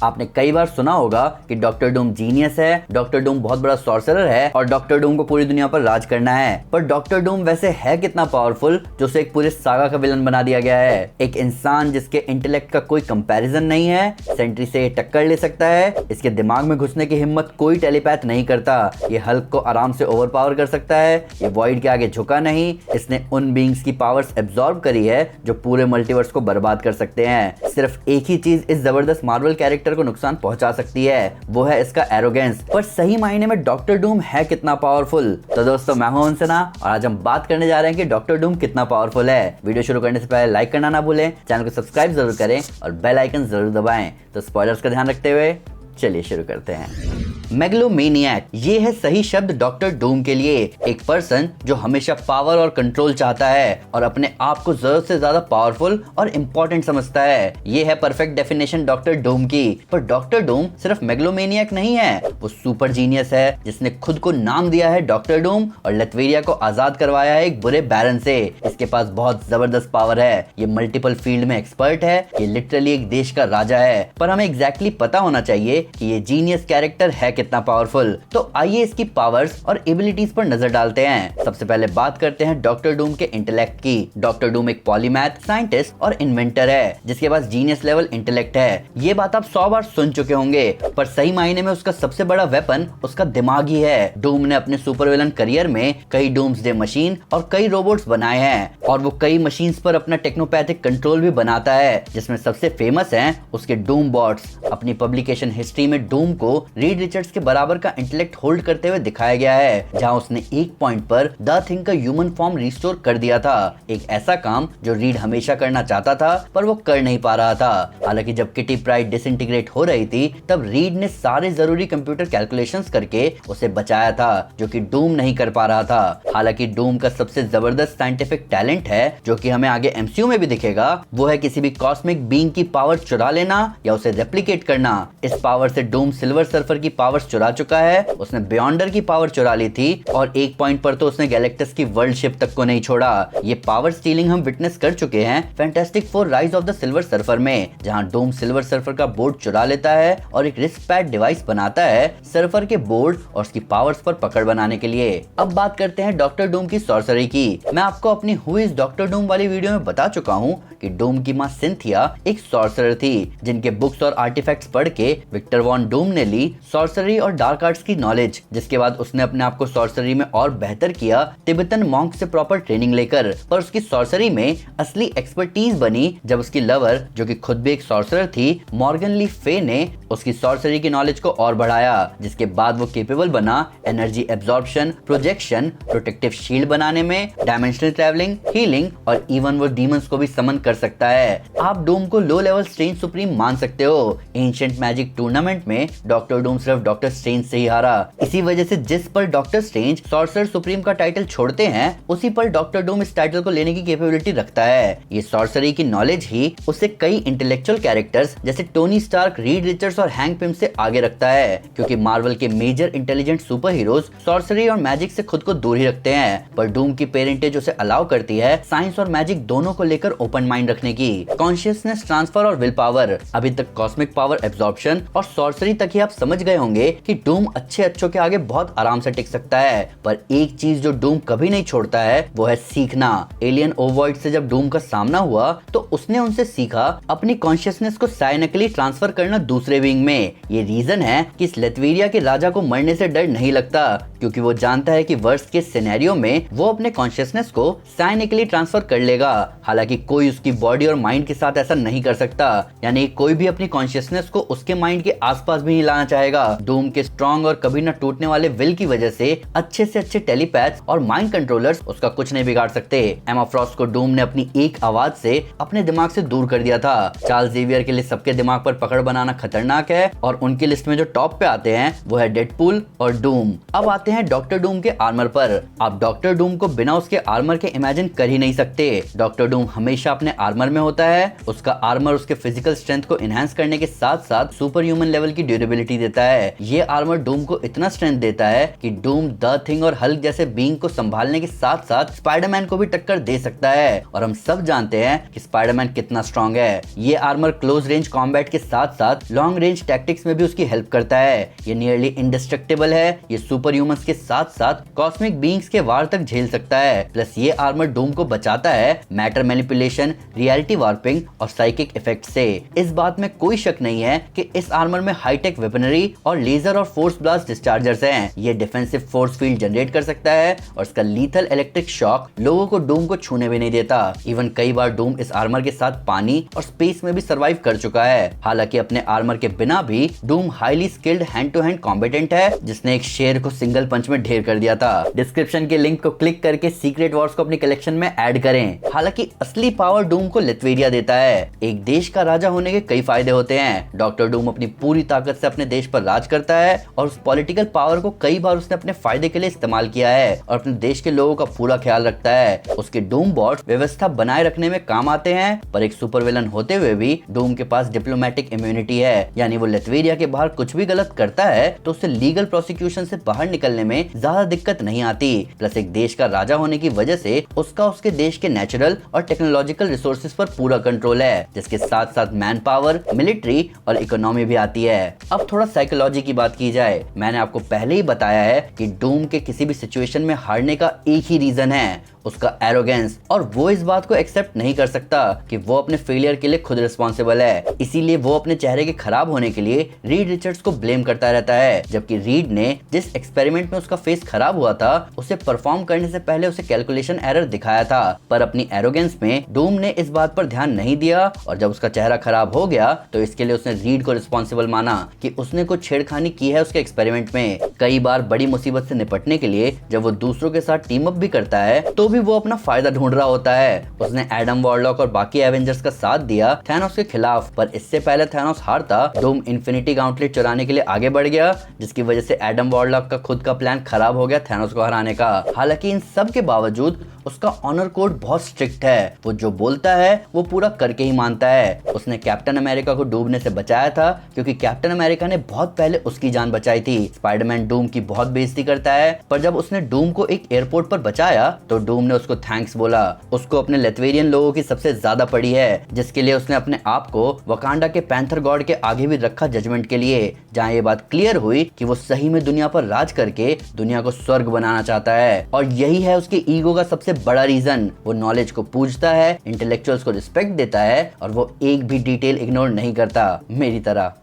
आपने कई बार सुना होगा कि डॉक्टर डूम जीनियस है, डॉक्टर डूम बहुत बड़ा सॉर्सरर है और डॉक्टर डूम को पूरी दुनिया पर राज करना है। पर डॉक्टर डूम वैसे है कितना पावरफुल जो उसे एक पूरे सागा का विलन बना दिया गया है। एक इंसान जिसके इंटेलेक्ट का कोई कंपैरिजन नहीं है, सेंट्री से ये टक्कर ले सकता है, इसके दिमाग में घुसने की हिम्मत कोई टेलीपैथ नहीं करता, ये हल्क को आराम से ओवरपावर कर सकता है, ये वॉइड के आगे झुका नहीं, इसने उन बीइंग्स की पावर्स एब्जॉर्ब करी है जो पूरे मल्टीवर्स को बर्बाद कर सकते हैं। सिर्फ एक ही चीज इस जबरदस्त मार्वल कैरेक्टर को नुकसान पहुंचा सकती है, वो है इसका एरोगेंस। पर सही मायने में डॉक्टर डूम है कितना पावरफुल? तो दोस्तों मैं हूं अंसना और आज हम बात करने जा रहे हैं कि डॉक्टर डूम कितना पावरफुल है। वीडियो शुरू करने से पहले लाइक करना ना भूलें, चैनल को सब्सक्राइब जरूर करें और बेल आइकन जरूर दबाएं। तो स्पॉयलर्स का ध्यान रखते हुए चलिए शुरू करते हैं। मेगलोमेनियक, ये है सही शब्द डॉक्टर डूम के लिए। एक पर्सन जो हमेशा पावर और कंट्रोल चाहता है और अपने आप को जरूरत से ज्यादा पावरफुल और इम्पोर्टेंट समझता है। ये है परफेक्ट डेफिनेशन डॉक्टर डूम की। पर डॉक्टर डूम सिर्फ मेगलोमेनियक नहीं है, वो सुपर जीनियस है जिसने खुद को नाम दिया है डॉक्टर डूम और लथवेरिया को आजाद करवाया है एक बुरे बैरन से। इसके पास बहुत जबरदस्त पावर है, ये मल्टीपल फील्ड में एक्सपर्ट है, ये लिटरली एक देश का राजा है। पर हमें एग्जैक्टली पता होना चाहिए कि ये जीनियस कैरेक्टर है कितना पावरफुल। तो आइए इसकी पावर्स और एबिलिटीज पर नजर डालते हैं। सबसे पहले बात करते हैं डॉक्टर डूम के इंटेलेक्ट की। डॉक्टर डूम एक पॉलीमैथ, साइंटिस्ट और इन्वेंटर है जिसके पास जीनियस लेवल इंटेलेक्ट है। ये बात आप 100 बार सुन चुके होंगे, पर सही मायने में उसका सबसे बड़ा वेपन उसका दिमाग ही है। डूम ने अपने सुपर विलन करियर में कई डूम्सडे मशीन और कई रोबोट्स बनाए हैं और वो कई मशीन्स पर अपना टेक्नोपैथिक कंट्रोल भी बनाता है, जिसमें सबसे फेमस हैं उसके डूम बॉट्स। अपनी पब्लिकेशन हिस्ट्री में डूम को रीड रिचर्ड्स के बराबर का इंटेलेक्ट होल्ड करते हुए दिखाया गया है, जहां उसने एक पॉइंट पर द थिंग का ह्यूमन फॉर्म रिस्टोर कर दिया था। एक ऐसा काम जो रीड हमेशा करना चाहता था पर वो कर नहीं पा रहा था। हालांकि जब किटी प्राइड डिसइंटीग्रेट हो रही थी तब रीड ने सारे जरूरी कंप्यूटर कैलकुलेशंस करके उसे बचाया था, जो कि डूम नहीं कर पा रहा था। हालांकि डूम का सबसे जबरदस्त साइंटिफिक टैलेंट है जो कि हमें आगे एमसीयू में भी दिखेगा, वो है किसी भी कॉस्मिक बीइंग की पावर चुरा लेना या उसे रेप्लिकेट करना। इस पावर से डूम सिल्वर सर्फर की पावर्स चुरा चुका है, उसने बियॉन्डर की पावर चुरा ली थी और एक पॉइंट पर तो उसने गैलेक्टस की वर्ल्ड शिप तक को नहीं छोड़ा। ये पावर स्टीलिंग हम विटनेस कर चुके हैं fantastic four rise of the silver surfer में, जहां डूम सिल्वर सर्फर का बोर्ड चुरा लेता है और एक रिस्ट पैड डिवाइस बनाता है सर्फर के बोर्ड और उसकी पावर्स पर पकड़ बनाने के लिए। अब बात करते हैं डॉक्टर डूम की सॉर्सरी की। मैं आपको अपनी हु इज डॉक्टर डूम वाली वीडियो में बता चुका हूँ कि डूम की मां सिंथिया एक सॉर्सरर थी, जिनके बुक्स और आर्टिफैक्ट्स पढ़ के विक्टर वॉन डूम ने ली सॉर्सरी और डार्क आर्ट्स की नॉलेज, जिसके बाद उसने अपने आप को सॉर्सरी में और बेहतर किया तिब्बतन मॉन्क से प्रॉपर ट्रेनिंग लेकर। पर उसकी सॉर्सरी में असली एक्सपर्टीज बनी जब उसकी लवर, जो कि खुद भी एक सॉर्सरर थी, मॉर्गन ली फे ने उसकी सॉर्सरी की नॉलेज को और बढ़ाया, जिसके बाद वो केपेबल बना energy absorption, projection, protective shield बनाने में, डायमेंशनल ट्रैवलिंग, हीलिंग और इवन वो डीमंस को भी समन कर सकता है। आप डूम को लो लेवल स्ट्रेंज सुप्रीम मान सकते हो। एंशिएंट मैजिक टूर्नामेंट में डॉक्टर डूम सिर्फ डॉक्टर स्ट्रेंज से ही हारा। इसी वजह से जिस पर डॉक्टर स्ट्रेंज सॉर्सरर सुप्रीम का टाइटल छोड़ते हैं, उसी पर डॉक्टर डूम इस टाइटल को लेने की कैपेबिलिटी रखता है। ये सॉर्सरी की नॉलेज ही उसे कई इंटेलेक्चुअल कैरेक्टर्स जैसे टोनी स्टार्क, रीड रिचर्ड्स और हैंक पिम से आगे रखता है, क्योंकि मार्वल के major intelligent super heroes sorcery और मैजिक से खुद को दूर ही रखते हैं। पर डूम की पेरेंटेज उसे अलाउ करती है साइंस और मैजिक दोनों को लेकर ओपन माइंड रखने की। कॉन्शियसनेस ट्रांसफर और विल पावर, अभी तक कॉस्मिक पावर एब्जॉर्प्शन और सॉर्सरी तक ही आप समझ गए होंगे कि डूम अच्छों के आगे बहुत आराम से टिक सकता है। पर एक चीज जो डूम कभी नहीं छोड़ता है वो है सीखना। एलियन ओवॉइड से जब डूम का सामना हुआ तो उसने उनसे सीखा अपनी कॉन्शियसनेस को साइनिकली ट्रांसफर करना दूसरे विंग में। ये रीजन है कि इस लथवेरिया के राजा को मरने से डर नहीं लगता, क्योंकि वो जानता है कि वर्स्ट के सिनेरियो में वो अपने कॉन्शियसनेस को साइनिकली ट्रांसफर कर लेगा। हालांकि कोई उसकी बॉडी और माइंड के साथ ऐसा नहीं कर सकता, यानी कोई भी अपनी कॉन्शियसनेस को उसके माइंड के आसपास भी नहीं लाना चाहेगा। डूम के स्ट्रॉन्ग और कभी न टूटने वाले विल की वजह से अच्छे से अच्छे टेलीपैथ्स और माइंड कंट्रोलर्स उसका कुछ नहीं बिगाड़ सकते। एमा फ्रॉस्ट को डूम ने अपनी एक आवाज से अपने दिमाग से दूर कर दिया था। चार्ल्स जेवियर के लिए सबके दिमाग पर पकड़ बनाना खतरनाक है और उनकी लिस्ट में जो टॉप पे आते हैं वो है डेडपूल और डूम। अब आते आते हैं डॉक्टर डूम के आर्मर पर। आप डॉक्टर डूम को बिना उसके आर्मर के इमेजिन कर ही नहीं सकते। डॉक्टर डूम हमेशा अपने आर्मर में होता है। उसका आर्मर उसके फिजिकल स्ट्रेंथ को इनहेंस करने के साथ साथ सुपर ह्यूमन लेवल की ड्यूरेबिलिटी देता है। ये आर्मर डूम को इतना स्ट्रेंथ देता है कि डूम द थिंग और हल्क जैसे बीइंग को संभालने के साथ साथ स्पाइडरमैन को भी टक्कर दे सकता है। और हम सब जानते हैं कि स्पाइडरमैन कितना स्ट्रॉन्ग है। ये आर्मर क्लोज रेंज कॉम्बैट के साथ साथ लॉन्ग रेंज टैक्टिक्स में भी उसकी हेल्प करता है। ये नियरली इंडिस्ट्रक्टेबल है। ये सुपर ह्यूमंस के साथ साथ कॉस्मिक बीइंग्स के वार तक झेल सकता है। प्लस ये आर्मर डूम को बचाता है मैटर मैनिपुलेशन, रियलिटी वार्पिंग और साइकिक इफेक्ट से। इस बात में कोई शक नहीं है कि इस आर्मर में हाईटेक वेपनरी और लेजर और फोर्स ब्लास्ट डिस्चार्जर्स हैं। ये डिफेंसिव फोर्स फील्ड जनरेट कर सकता है और इसका लीथल इलेक्ट्रिक शॉक लोगों को डूम को छूने भी नहीं देता। इवन कई बार डूम इस आर्मर के साथ पानी और स्पेस में भी सर्वाइव कर चुका है। हालांकि अपने आर्मर के बिना भी Doom highly skilled hand to hand combatant है, जिसने एक शेर को सिंगल पंच में ढेर कर दिया था। डिस्क्रिप्शन के लिंक को क्लिक करके सीक्रेट वॉर्स को अपनी कलेक्शन में ऐड करें। हालांकि असली पावर डूम को लिथवेरिया देता है। एक देश का राजा होने के कई फायदे होते हैं। डॉक्टर डूम अपनी पूरी ताकत से अपने देश पर राज करता है और उस पॉलिटिकल पावर को कई बार उसने अपने फायदे के लिए इस्तेमाल किया है और अपने देश के लोगों का पूरा ख्याल रखता है। उसके डूम बॉट्स व्यवस्था बनाए रखने में काम आते हैं, पर एक सुपर विलन होते हुए भी डूम के पास डिप्लोमेटिक इम्यूनिटी है। यानी वो लिथवेरिया के बाहर कुछ भी गलत करता है तो उसे लीगल प्रोसिक्यूशन से बाहर निकलने में ज्यादा दिक्कत नहीं आती। प्लस एक देश का राजा होने की वजह से उसका उसके देश के नेचुरल और टेक्नोलॉजिकल रिसोर्सेज पर पूरा कंट्रोल है, जिसके साथ साथ मैन पावर, मिलिट्री और इकोनॉमी भी आती है। अब थोड़ा साइकोलॉजी की बात की जाए। मैंने आपको पहले ही बताया है कि डूम के किसी भी सिचुएशन में हारने का एक ही रीजन है, उसका एरोगेंस। और वो इस बात को एक्सेप्ट नहीं कर सकता कि वो अपने फेलियर के लिए खुद रिस्पॉन्सिबल है। इसीलिए वो अपने चेहरे के खराब होने के लिए रीड रिचर्ड्स को ब्लेम करता रहता है। जबकि रीड ने जिस एक्सपेरिमेंट में उसका फेस खराब हुआ था उसे परफॉर्म करने से पहले उसे कैलकुलेशन एरर दिखाया था, पर अपनी एरोगेंस में डूम ने इस बात पर ध्यान नहीं दिया और जब उसका चेहरा खराब हो गया तो इसके लिए उसने रीड को रिस्पॉन्सिबल माना कि उसने कुछ छेड़खानी की है उसके एक्सपेरिमेंट में। कई बार बड़ी मुसीबत से निपटने के लिए जब वो दूसरों के साथ टीम अप भी करता है तो भी वो अपना फायदा ढूंढ रहा होता है। उसने एडम वॉरलॉक और बाकी एवेंजर्स का साथ दिया थैनोस के खिलाफ, पर इससे पहले थैनोस हारता डूम इन्फिनिटी गॉन्टलेट चुराने के लिए आगे बढ़ गया, जिसकी वजह से एडम वॉरलॉक का खुद का प्लान खराब हो गया थैनोस को हराने का। हालांकि इन सब के बावजूद उसका ऑनर कोड बहुत स्ट्रिक्ट है। वो जो बोलता है वो पूरा करके ही मानता है। उसने कैप्टन अमेरिका को डूबने से बचाया था क्योंकि कैप्टन अमेरिका ने बहुत पहले उसकी जान बचाई थी। स्पाइडरमैन डूम की बहुत बेइज्जती करता है, पर जब उसने डूम को एक एयरपोर्ट पर बचाया तो डूम ने उसको थैंक्स बोला। उसको अपने लिथवेरियन लोगों की सबसे ज्यादा पड़ी है, जिसके लिए उसने अपने आप को वकांडा के पैंथर गॉड के आगे भी रखा जजमेंट के लिए, जहाँ ये बात क्लियर हुई कि वो सही में दुनिया पर राज करके दुनिया को स्वर्ग बनाना चाहता है। और यही है उसके ईगो का सबसे बड़ा रीजन। वो नॉलेज को पूजता है, इंटेलेक्चुअल्स को रिस्पेक्ट देता है और वो एक भी डिटेल इग्नोर नहीं करता, मेरी तरह।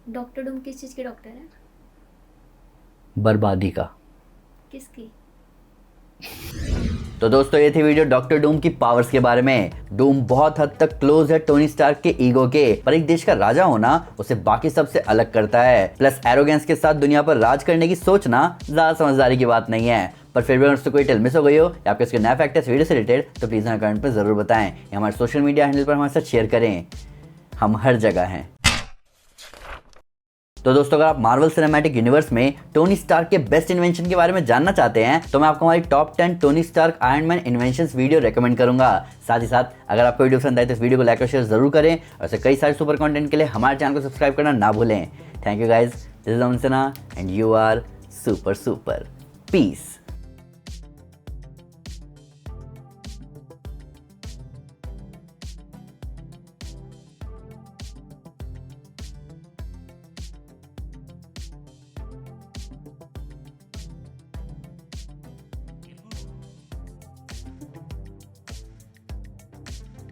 डॉक्टर डूम किस चीज के डॉक्टर है? बर्बादी का। किसकी? तो दोस्तों ये थी वीडियो डॉक्टर डूम की पावर्स के बारे में। डूम बहुत हद तक क्लोज है टोनी स्टार्क के ईगो के, पर एक देश का राजा होना उसे बाकी सबसे अलग करता है। प्लस एरोगेंस के साथ दुनिया पर राज करने की सोचना ज्यादा समझदारी की बात नहीं है। पर फिर भी अगर उससे कोई टेल मिस हो गई हो या आपके उसके नए फैक्टर्स वीडियो से रिलेटेड तो प्लीज हमें कमेंट पर जरूर बताएं या हमारे सोशल मीडिया हैंडल पर हमारे साथ शेयर करें। हम हर जगह हैं। तो दोस्तों अगर आप मार्वल सिनेमैटिक यूनिवर्स में टोनी स्टार्क के बेस्ट इन्वेंशन के बारे में जानना चाहते हैं तो मैं आपको हमारी top 10 Tony Stark Iron Man inventions video recommend करूंगा। साथ ही साथ अगर आपको वीडियो पसंद आए तो इस वीडियो को लाइक और शेयर जरूर करें और ऐसे कई सारे सुपर कंटेंट के लिए हमारे चैनल को सब्सक्राइब करना ना भूलें। Thank you guys, this is Aman Sinha and you are super super. Piece.